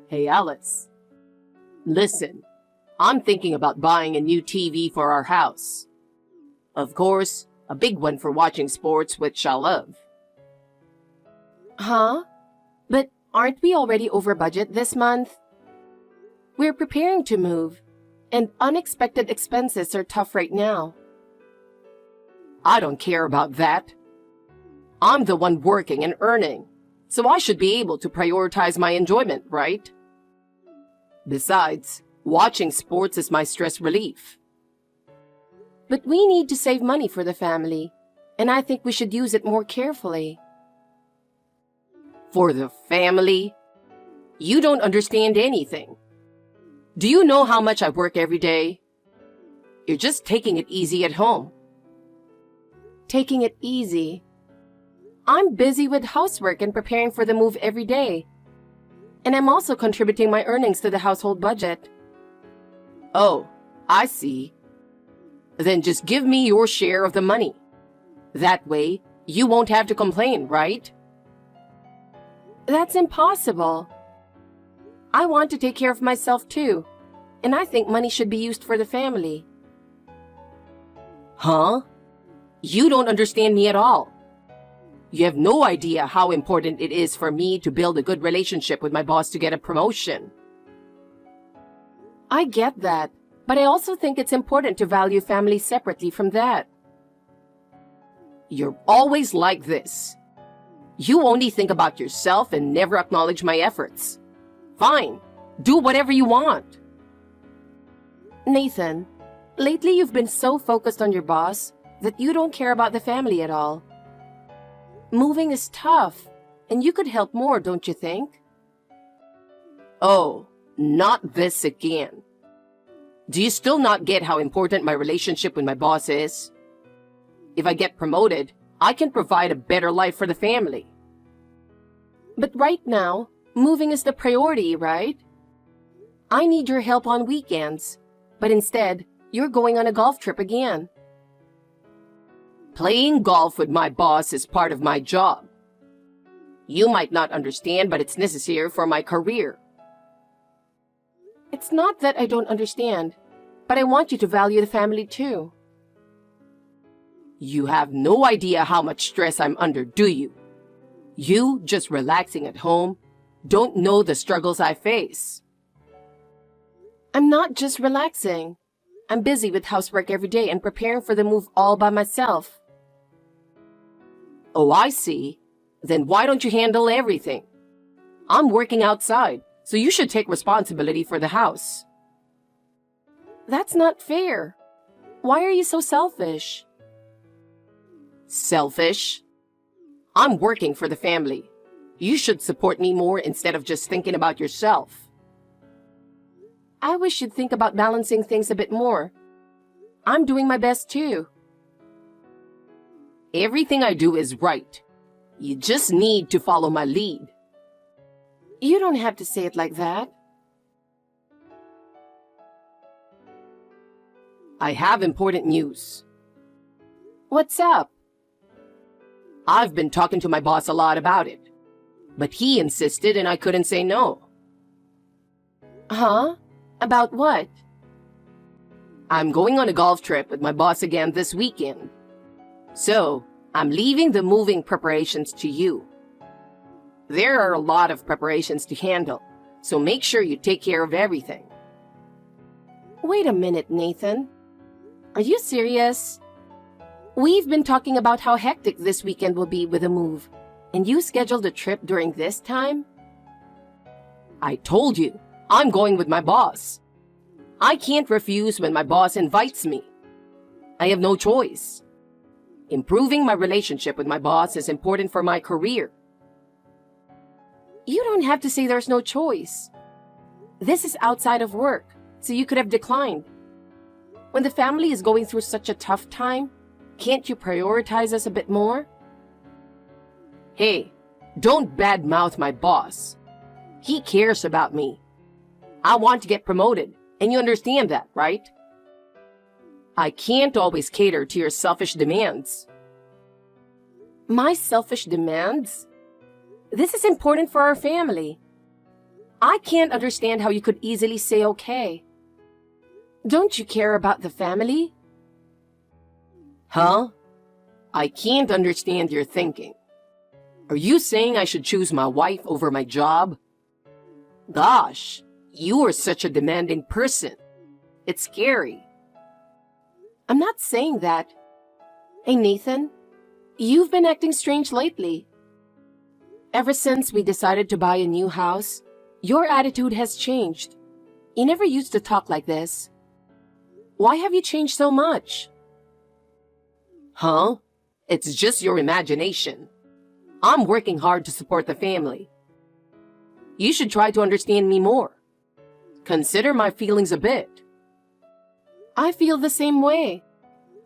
Hey, Alice. Listen, I'm thinking about buying a new TV for our house. Of course, a big one for watching sports, which I love. Huh? But aren't we already over budget this month? We're preparing to move, and unexpected expenses are tough right now. I don't care about that. I'm the one working and earning, so I should be able to prioritize my enjoyment, right? Besides, watching sports is my stress relief. But we need to save money for the family, and I think we should use it more carefully. For the family? You don't understand anything. Do you know how much I work every day? You're just taking it easy at home. Taking it easy. I'm busy with housework and preparing for the move every day. And I'm also contributing my earnings to the household budget. Oh, I see. Then just give me your share of the money. That way, you won't have to complain, right? That's impossible. I want to take care of myself too, and I think money should be used for the family. Huh? You don't understand me at all. You have no idea how important it is for me to build a good relationship with my boss to get a promotion. I get that, but I also think it's important to value family separately from that. You're always like this. You only think about yourself and never acknowledge my efforts. Fine, do whatever you want. Nathan, lately you've been so focused on your boss that you don't care about the family at all. Moving is tough, and you could help more, don't you think? Oh, not this again. Do you still not get how important my relationship with my boss is? If I get promoted, I can provide a better life for the family. But right now, moving is the priority, right? I need your help on weekends, but instead, you're going on a golf trip again. Playing golf with my boss is part of my job. You might not understand, but it's necessary for my career. It's not that I don't understand, but I want you to value the family too. You have no idea how much stress I'm under, do you? You, just relaxing at home, don't know the struggles I face. I'm not just relaxing. I'm busy with housework every day and preparing for the move all by myself. Oh, I see. Then why don't you handle everything? I'm working outside, so you should take responsibility for the house. That's not fair. Why are you so selfish? Selfish? I'm working for the family. You should support me more instead of just thinking about yourself. I wish you'd think about balancing things a bit more. I'm doing my best too. Everything I do is right. You just need to follow my lead. You don't have to say it like that. I have important news. What's up? I've been talking to my boss a lot about it, but he insisted and I couldn't say no. Huh? About what? I'm going on a golf trip with my boss again this weekend. So, I'm leaving the moving preparations to you. There are a lot of preparations to handle, so make sure you take care of everything. Wait a minute, Nathan. Are you serious? We've been talking about how hectic this weekend will be with the move, and you scheduled a trip during this time? I told you, I'm going with my boss. I can't refuse when my boss invites me. I have no choice. Improving my relationship with my boss is important for my career. You don't have to say there's no choice. This is outside of work, so you could have declined. When the family is going through such a tough time, can't you prioritize us a bit more? Hey, don't badmouth my boss. He cares about me. I want to get promoted, and you understand that, right? I can't always cater to your selfish demands. My selfish demands? This is important for our family. I can't understand how you could easily say okay. Don't you care about the family? Huh? I can't understand your thinking. Are you saying I should choose my wife over my job? Gosh, you are such a demanding person. It's scary. I'm not saying that. Hey, Nathan, you've been acting strange lately. Ever since we decided to buy a new house, your attitude has changed. You never used to talk like this. Why have you changed so much? Huh? It's just your imagination. I'm working hard to support the family. You should try to understand me more. Consider my feelings a bit. I feel the same way.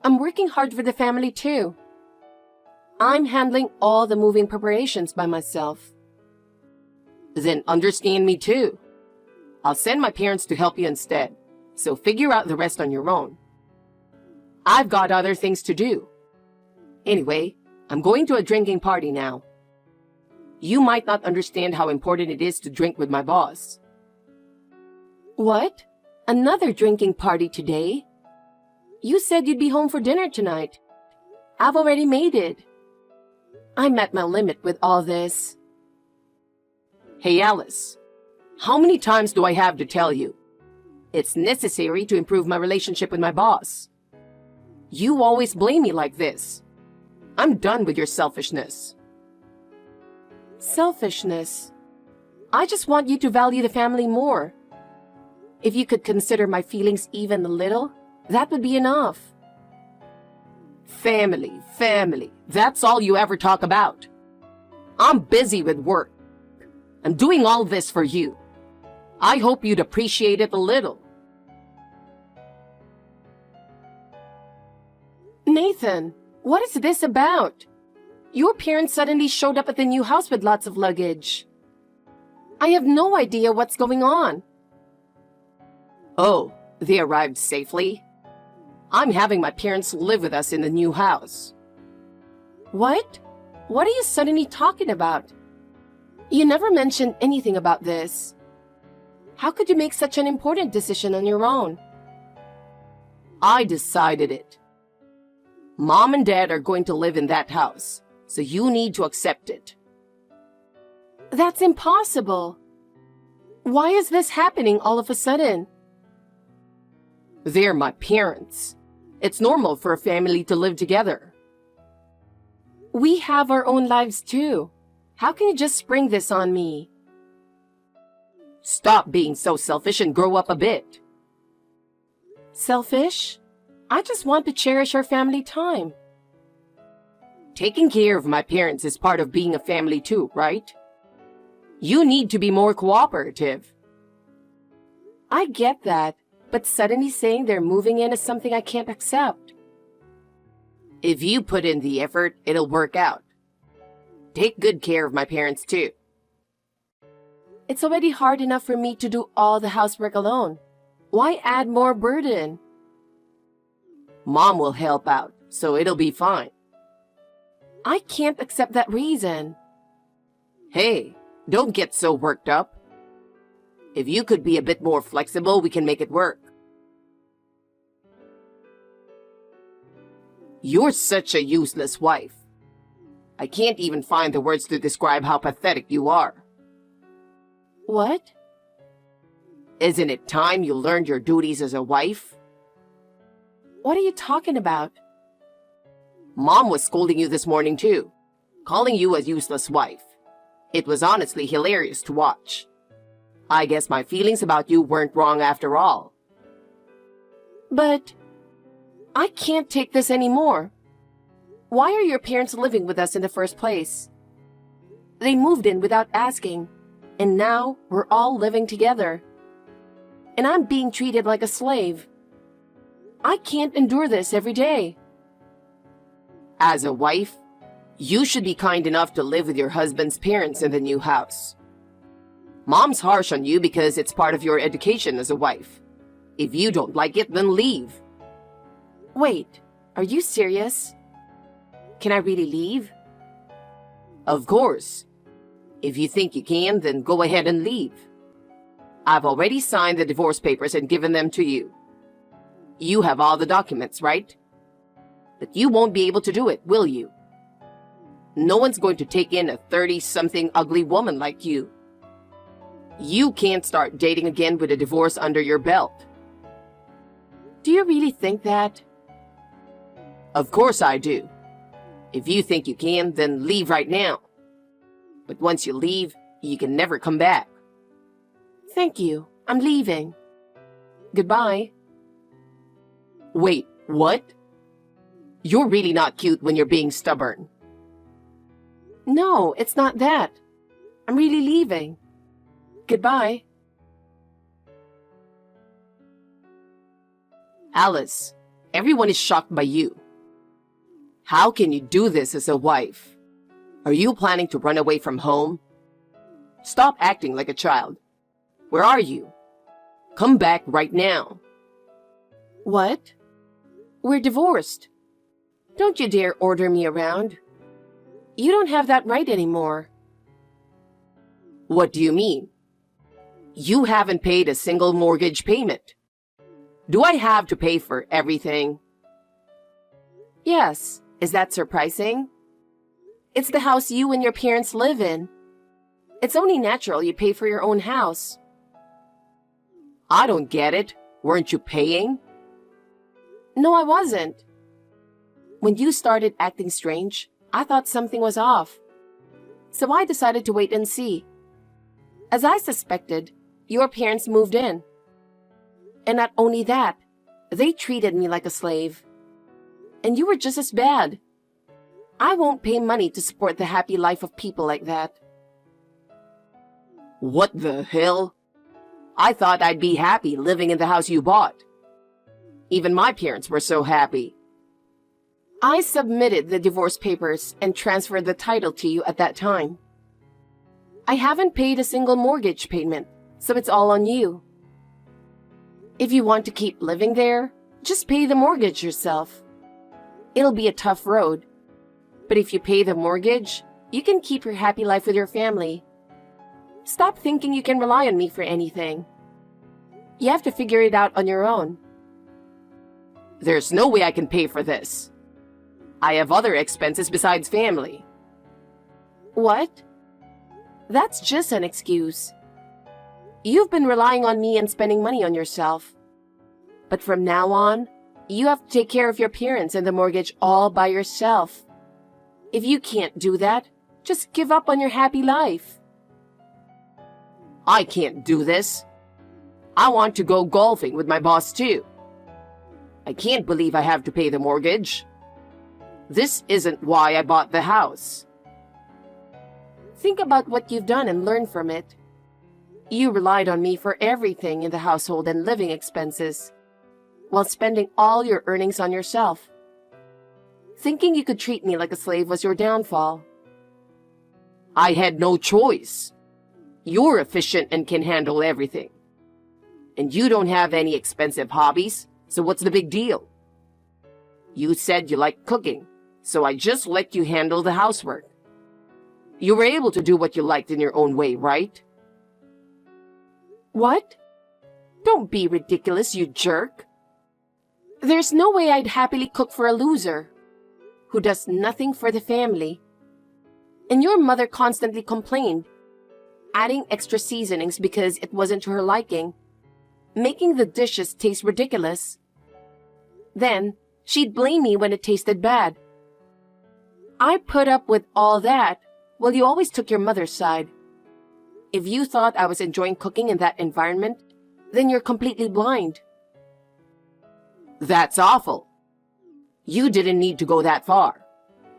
I'm working hard for the family too. I'm handling all the moving preparations by myself. Then understand me too. I'll send my parents to help you instead, so figure out the rest on your own. I've got other things to do. Anyway, I'm going to a drinking party now. You might not understand how important it is to drink with my boss. What? Another drinking party today? You said you'd be home for dinner tonight. I've already made it. I'm at my limit with all this. Hey Alice, how many times do I have to tell you? It's necessary to improve my relationship with my boss. You always blame me like this. I'm done with your selfishness. Selfishness? I just want you to value the family more. If you could consider my feelings even a little, that would be enough. Family, that's all you ever talk about. I'm busy with work. I'm doing all this for you. I hope you'd appreciate it a little. Nathan, what is this about? Your parents suddenly showed up at the new house with lots of luggage. I have no idea what's going on. Oh, they arrived safely? I'm having my parents live with us in the new house. What? What are you suddenly talking about? You never mentioned anything about this. How could you make such an important decision on your own? I decided it. Mom and Dad are going to live in that house, so you need to accept it. That's impossible. Why is this happening all of a sudden? They're my parents. It's normal for a family to live together. We have our own lives too. How can you just spring this on me? Stop being so selfish and grow up a bit. Selfish? I just want to cherish our family time. Taking care of my parents is part of being a family too, right? You need to be more cooperative. I get that, but suddenly saying they're moving in is something I can't accept. If you put in the effort, it'll work out. Take good care of my parents too. It's already hard enough for me to do all the housework alone. Why add more burden? Mom will help out, so it'll be fine. I can't accept that reason. Hey, don't get so worked up. If you could be a bit more flexible, we can make it work. You're such a useless wife. I can't even find the words to describe how pathetic you are. What? Isn't it time you learned your duties as a wife? What are you talking about? Mom was scolding you this morning too, calling you a useless wife. It was honestly hilarious to watch. I guess my feelings about you weren't wrong after all. But I can't take this anymore. Why are your parents living with us in the first place? They moved in without asking, and now we're all living together. And I'm being treated like a slave. I can't endure this every day. As a wife, you should be kind enough to live with your husband's parents in the new house. Mom's harsh on you because it's part of your education as a wife. If you don't like it, then leave. Wait, are you serious? Can I really leave? Of course. If you think you can, then go ahead and leave. I've already signed the divorce papers and given them to you. You have all the documents, right? But you won't be able to do it, will you? No one's going to take in a 30-something ugly woman like you. You can't start dating again with a divorce under your belt. Do you really think that? Of course I do. If you think you can, then leave right now. But once you leave, you can never come back. Thank you. I'm leaving. Goodbye. Wait, what? You're really not cute when you're being stubborn. No, it's not that. I'm really leaving. Goodbye. Alice, everyone is shocked by you. How can you do this as a wife? Are you planning to run away from home? Stop acting like a child. Where are you? Come back right now. What? We're divorced. Don't you dare order me around. You don't have that right anymore. What do you mean? You haven't paid a single mortgage payment. Do I have to pay for everything? Yes. Is that surprising? It's the house you and your parents live in. It's only natural you pay for your own house. I don't get it. Weren't you paying? No, I wasn't. When you started acting strange, I thought something was off. So I decided to wait and see. As I suspected, your parents moved in. And not only that, they treated me like a slave. And you were just as bad. I won't pay money to support the happy life of people like that. What the hell? I thought I'd be happy living in the house you bought. Even my parents were so happy. I submitted the divorce papers and transferred the title to you at that time. I haven't paid a single mortgage payment, so it's all on you. If you want to keep living there, just pay the mortgage yourself. It'll be a tough road, but if you pay the mortgage, you can keep your happy life with your family. Stop thinking you can rely on me for anything. You have to figure it out on your own. There's no way I can pay for this. I have other expenses besides family. What? That's just an excuse. You've been relying on me and spending money on yourself. But from now on, you have to take care of your parents and the mortgage all by yourself. If you can't do that, just give up on your happy life. I can't do this. I want to go golfing with my boss too. I can't believe I have to pay the mortgage. This isn't why I bought the house. Think about what you've done and learn from it. You relied on me for everything in the household and living expenses, while spending all your earnings on yourself. Thinking you could treat me like a slave was your downfall. I had no choice. You're efficient and can handle everything. And you don't have any expensive hobbies, so what's the big deal? You said you like cooking, so I just let you handle the housework. You were able to do what you liked in your own way, right? What? Don't be ridiculous, you jerk. There's no way I'd happily cook for a loser who does nothing for the family. And your mother constantly complained, adding extra seasonings because it wasn't to her liking, making the dishes taste ridiculous. Then, she'd blame me when it tasted bad. I put up with all that while you always took your mother's side. If you thought I was enjoying cooking in that environment, then you're completely blind. That's awful. You didn't need to go that far.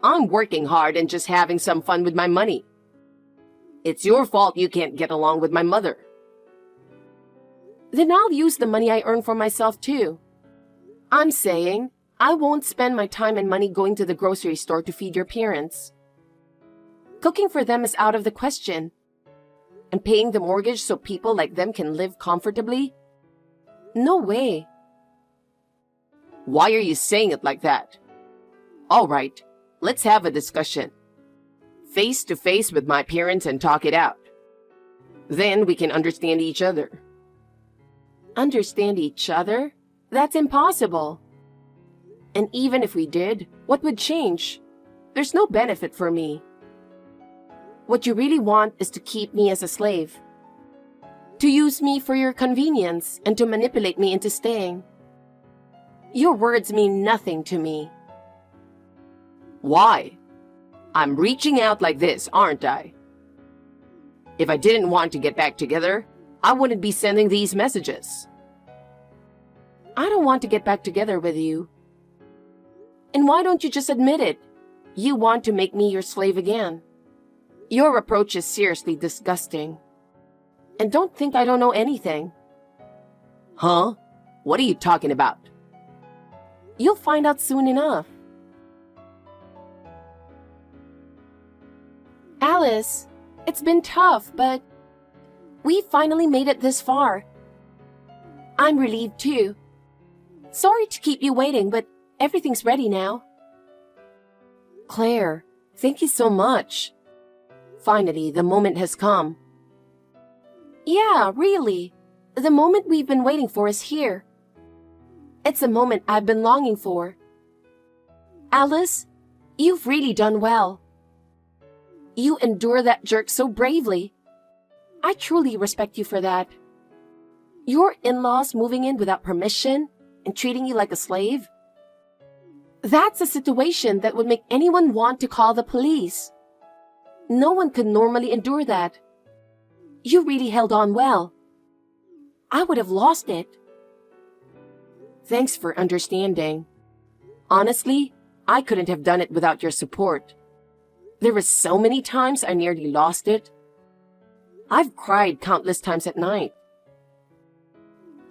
I'm working hard and just having some fun with my money. It's your fault you can't get along with my mother. Then I'll use the money I earn for myself too. I'm saying I won't spend my time and money going to the grocery store to feed your parents. Cooking for them is out of the question. And paying the mortgage so people like them can live comfortably? No way. Why are you saying it like that? All right, let's have a discussion. Face to face with my parents and talk it out. Then we can understand each other. Understand each other? That's impossible. And even if we did, what would change? There's no benefit for me. What you really want is to keep me as a slave. To use me for your convenience and to manipulate me into staying. Your words mean nothing to me. Why? I'm reaching out like this, aren't I? If I didn't want to get back together, I wouldn't be sending these messages. I don't want to get back together with you. And why don't you just admit it? You want to make me your slave again. Your approach is seriously disgusting. And don't think I don't know anything. Huh? What are you talking about? You'll find out soon enough. Alice, it's been tough, but we finally made it this far. I'm relieved too. Sorry to keep you waiting, but everything's ready now. Claire, thank you so much. Finally, the moment has come. Yeah, really. The moment we've been waiting for is here. It's a moment I've been longing for. Alice, you've really done well. You endure that jerk so bravely. I truly respect you for that. Your in-laws moving in without permission and treating you like a slave? That's a situation that would make anyone want to call the police. No one could normally endure that. You really held on well. I would have lost it. Thanks for understanding. Honestly, I couldn't have done it without your support. There were so many times I nearly lost it. I've cried countless times at night.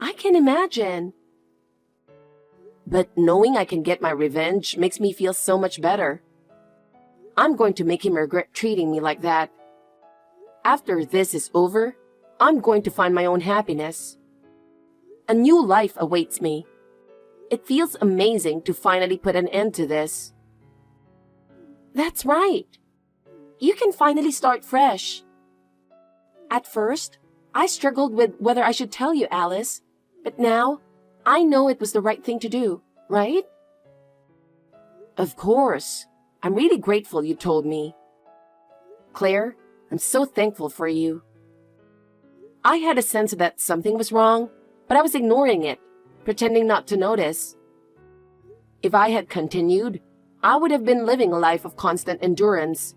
I can imagine. But knowing I can get my revenge makes me feel so much better. I'm going to make him regret treating me like that. After this is over, I'm going to find my own happiness. A new life awaits me. It feels amazing to finally put an end to this. That's right. You can finally start fresh. At first, I struggled with whether I should tell you, Alice, but now I know it was the right thing to do, right? Of course. I'm really grateful you told me. Claire, I'm so thankful for you. I had a sense that something was wrong, but I was ignoring it, pretending not to notice. If I had continued, I would have been living a life of constant endurance,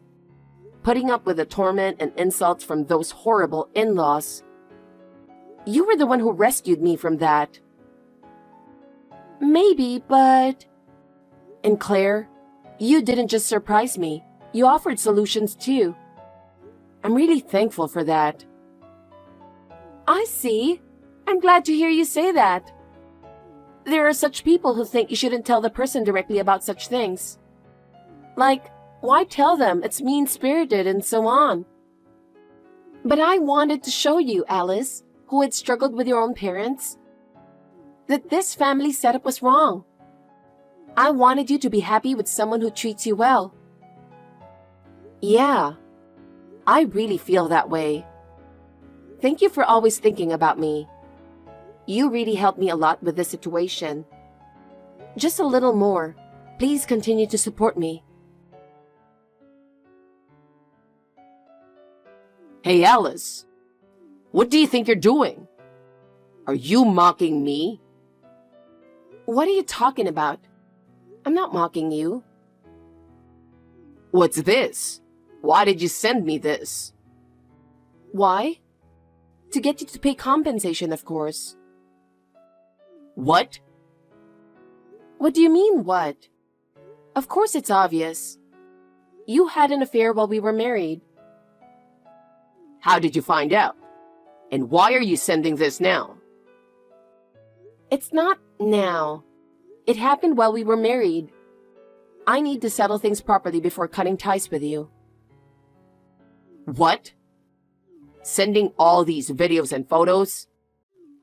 putting up with the torment and insults from those horrible in-laws. You were the one who rescued me from that. Maybe, but... And Claire, you didn't just surprise me. You offered solutions too. I'm really thankful for that. I see. I'm glad to hear you say that. There are such people who think you shouldn't tell the person directly about such things. Like, why tell them it's mean-spirited and so on? But I wanted to show you, Alice, who had struggled with your own parents, that this family setup was wrong. I wanted you to be happy with someone who treats you well. Yeah, I really feel that way. Thank you for always thinking about me. You really helped me a lot with this situation. Just a little more. Please continue to support me. Hey, Alice. What do you think you're doing? Are you mocking me? What are you talking about? I'm not mocking you. What's this? Why did you send me this? Why? To get you to pay compensation, of course. What? What do you mean, what? Of course it's obvious. You had an affair while we were married. How did you find out? And why are you sending this now? It's not now. It happened while we were married. I need to settle things properly before cutting ties with you. What? Sending all these videos and photos?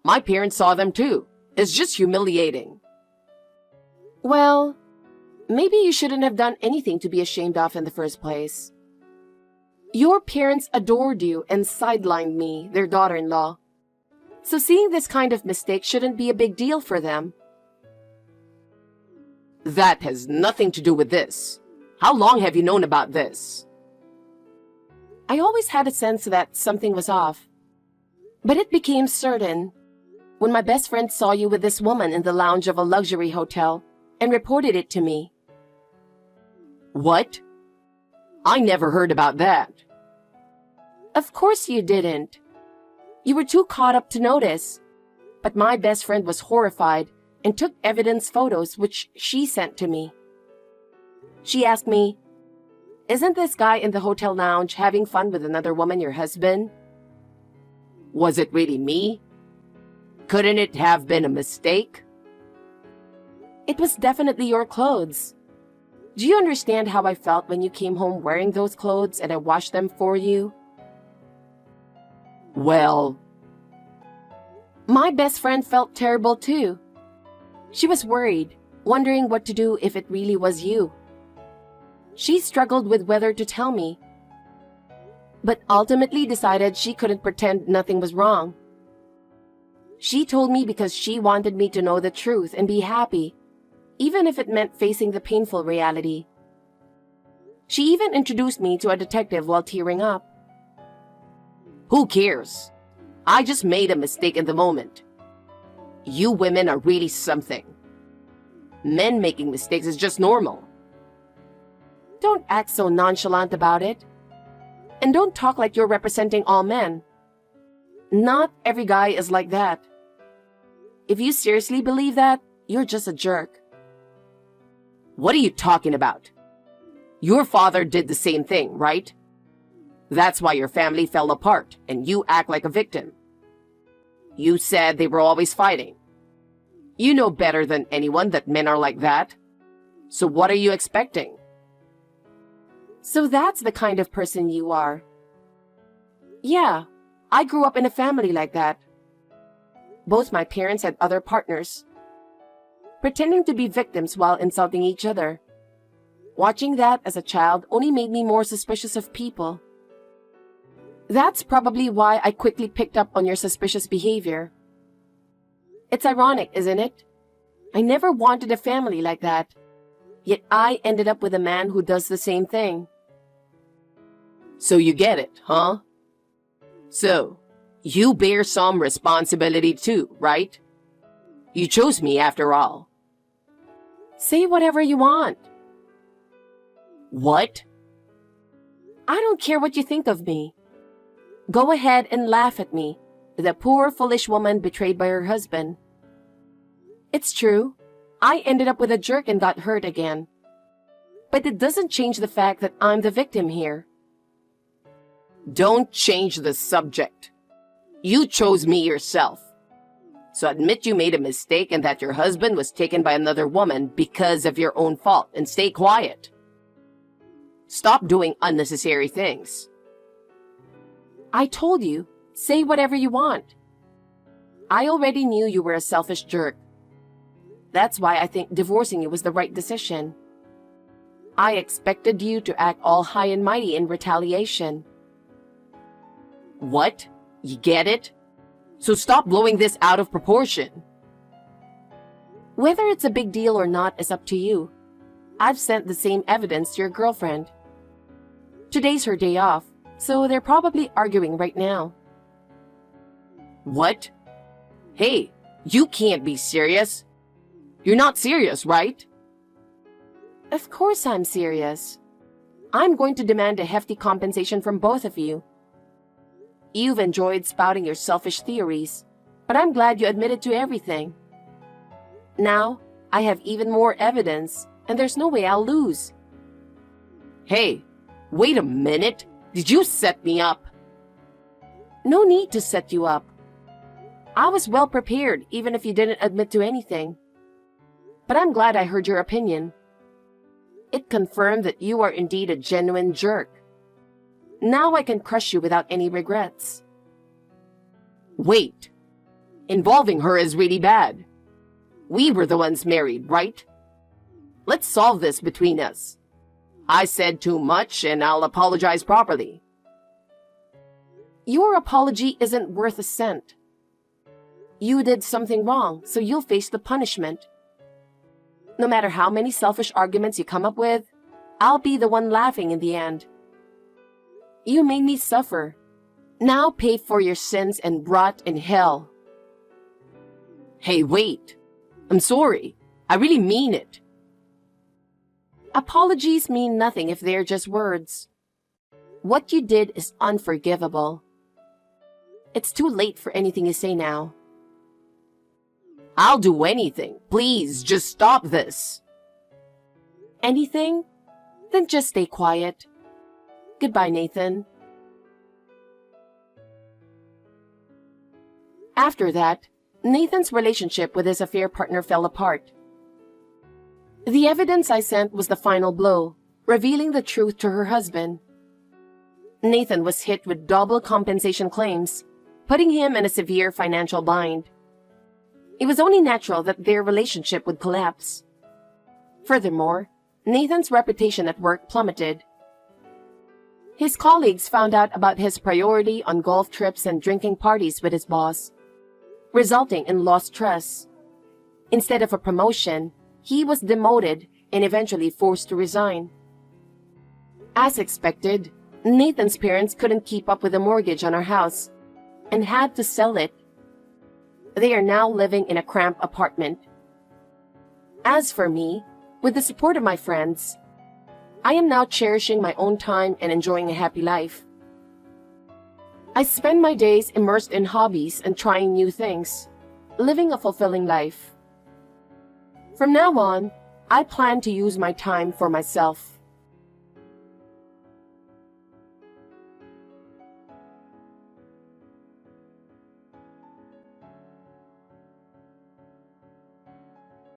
My parents saw them too. It's just humiliating. Well, maybe you shouldn't have done anything to be ashamed of in the first place. Your parents adored you and sidelined me, their daughter-in-law. So seeing this kind of mistake shouldn't be a big deal for them. That has nothing to do with this. How long have you known about this? I always had a sense that something was off. But it became certain when my best friend saw you with this woman in the lounge of a luxury hotel and reported it to me. What? I never heard about that. Of course you didn't. You were too caught up to notice. But my best friend was horrified and took evidence photos which she sent to me. She asked me, "Isn't this guy in the hotel lounge having fun with another woman your husband?" Was it really me? Couldn't it have been a mistake? It was definitely your clothes. Do you understand how I felt when you came home wearing those clothes and I washed them for you? Well, my best friend felt terrible too. She was worried, wondering what to do if it really was you. She struggled with whether to tell me, but ultimately decided she couldn't pretend nothing was wrong. She told me because she wanted me to know the truth and be happy, even if it meant facing the painful reality. She even introduced me to a detective while tearing up. Who cares? I just made a mistake in the moment. You women are really something. Men making mistakes is just normal. Don't act so nonchalant about it. And don't talk like you're representing all men. Not every guy is like that. If you seriously believe that, you're just a jerk. What are you talking about? Your father did the same thing, right? That's why your family fell apart and you act like a victim. You said they were always fighting. You know better than anyone that men are like that. So what are you expecting? So that's the kind of person you are. Yeah, I grew up in a family like that. Both my parents had other partners, pretending to be victims while insulting each other. Watching that as a child only made me more suspicious of people. That's probably why I quickly picked up on your suspicious behavior. It's ironic, isn't it? I never wanted a family like that, yet I ended up with a man who does the same thing. So you get it, huh? So, you bear some responsibility too, right? You chose me after all. Say whatever you want. What? I don't care what you think of me. Go ahead and laugh at me, the poor foolish woman betrayed by her husband. It's true, I ended up with a jerk and got hurt again. But it doesn't change the fact that I'm the victim here. Don't change the subject. You chose me yourself. So admit you made a mistake and that your husband was taken by another woman because of your own fault and stay quiet. Stop doing unnecessary things. I told you, say whatever you want. I already knew you were a selfish jerk. That's why I think divorcing you was the right decision. I expected you to act all high and mighty in retaliation. What? You get it? So stop blowing this out of proportion. Whether it's a big deal or not is up to you. I've sent the same evidence to your girlfriend. Today's her day off, so they're probably arguing right now. What? Hey, you can't be serious. You're not serious, right? Of course I'm serious. I'm going to demand a hefty compensation from both of you. You've enjoyed spouting your selfish theories, but I'm glad you admitted to everything. Now, I have even more evidence, and there's no way I'll lose. Hey, wait a minute. Did you set me up? No need to set you up. I was well prepared, even if you didn't admit to anything. But I'm glad I heard your opinion. It confirmed that you are indeed a genuine jerk. Now I can crush you without any regrets. Wait. Involving her is really bad. We were the ones married, right? Let's solve this between us. I said too much and I'll apologize properly. Your apology isn't worth a cent. You did something wrong, so you'll face the punishment. No matter how many selfish arguments you come up with, I'll be the one laughing in the end. You made me suffer. Now pay for your sins and rot in hell. Hey, wait. I'm sorry. I really mean it. Apologies mean nothing if they're just words. What you did is unforgivable. It's too late for anything you say now. I'll do anything. Please, just stop this. Anything? Then just stay quiet. Goodbye, Nathan. After that, Nathan's relationship with his affair partner fell apart. The evidence I sent was the final blow, revealing the truth to her husband. Nathan was hit with double compensation claims, putting him in a severe financial bind. It was only natural that their relationship would collapse. Furthermore, Nathan's reputation at work plummeted. His colleagues found out about his priority on golf trips and drinking parties with his boss, resulting in lost trust. Instead of a promotion, he was demoted and eventually forced to resign. As expected, Nathan's parents couldn't keep up with the mortgage on our house and had to sell it. They are now living in a cramped apartment. As for me, with the support of my friends, I am now cherishing my own time and enjoying a happy life. I spend my days immersed in hobbies and trying new things, living a fulfilling life. From now on, I plan to use my time for myself.